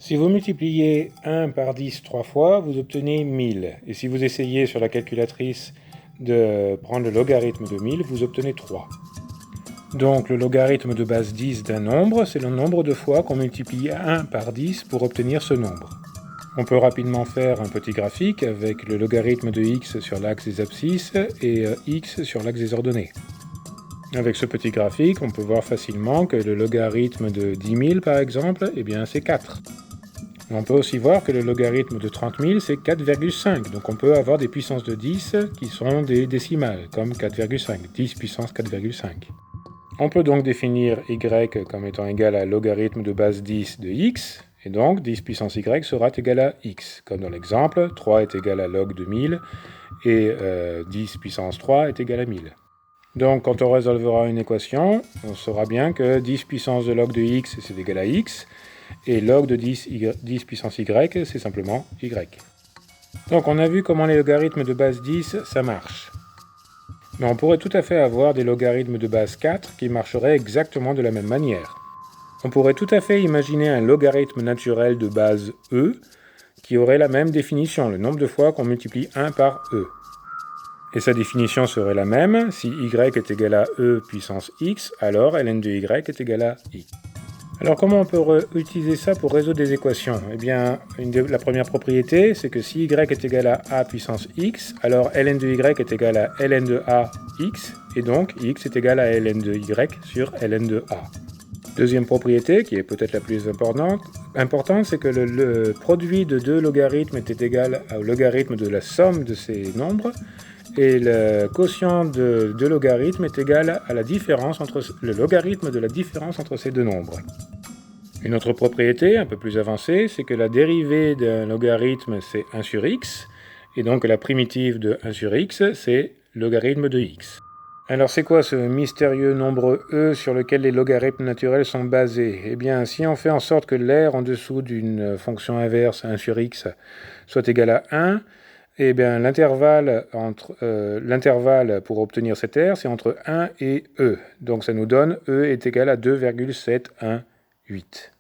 Si vous multipliez 1 par 10 3 fois, vous obtenez 1000. Et si vous essayez sur la calculatrice de prendre le logarithme de 1000, vous obtenez 3. Donc le logarithme de base 10 d'un nombre, c'est le nombre de fois qu'on multiplie 1 par 10 pour obtenir ce nombre. On peut rapidement faire un petit graphique avec le logarithme de x sur l'axe des abscisses et x sur l'axe des ordonnées. Avec ce petit graphique, on peut voir facilement que le logarithme de 10 000 par exemple, eh bien c'est 4. On peut aussi voir que le logarithme de 30 000 c'est 4,5, donc on peut avoir des puissances de 10 qui sont des décimales, comme 4,5, 10 puissance 4,5. On peut donc définir y comme étant égal à logarithme de base 10 de x, et donc 10 puissance y sera égal à x, comme dans l'exemple, 3 est égal à log de 1000, et 10 puissance 3 est égal à 1000. Donc quand on résolvera une équation, on saura bien que 10 puissance de log de x c'est égal à x, et log de 10 puissance y c'est simplement y. Donc on a vu comment les logarithmes de base 10 ça marche. Mais on pourrait tout à fait avoir des logarithmes de base 4 qui marcheraient exactement de la même manière. On pourrait tout à fait imaginer un logarithme naturel de base e qui aurait la même définition, le nombre de fois qu'on multiplie 1 par e. Et sa définition serait la même, si y est égal à e puissance x, alors ln de y est égal à i. Alors comment on peut utiliser ça pour résoudre des équations? Eh bien, la première propriété, c'est que si y est égal à a puissance x, alors ln de y est égal à ln de a x, et donc x est égal à ln de y sur ln de a. Deuxième propriété, qui est peut-être la plus importante, c'est que le produit de deux logarithmes est égal au logarithme de la somme de ces nombres, et le quotient de deux logarithmes est égal à la différence entre le logarithme de la différence entre ces deux nombres. Une autre propriété, un peu plus avancée, c'est que la dérivée d'un logarithme, c'est 1 sur x, et donc la primitive de 1 sur x, c'est logarithme de x. Alors c'est quoi ce mystérieux nombre e sur lequel les logarithmes naturels sont basés? Eh bien, si on fait en sorte que l'air en dessous d'une fonction inverse 1 sur x soit égal à 1, eh bien l'intervalle pour obtenir cet air, c'est entre 1 et e. Donc ça nous donne e est égal à 2,718.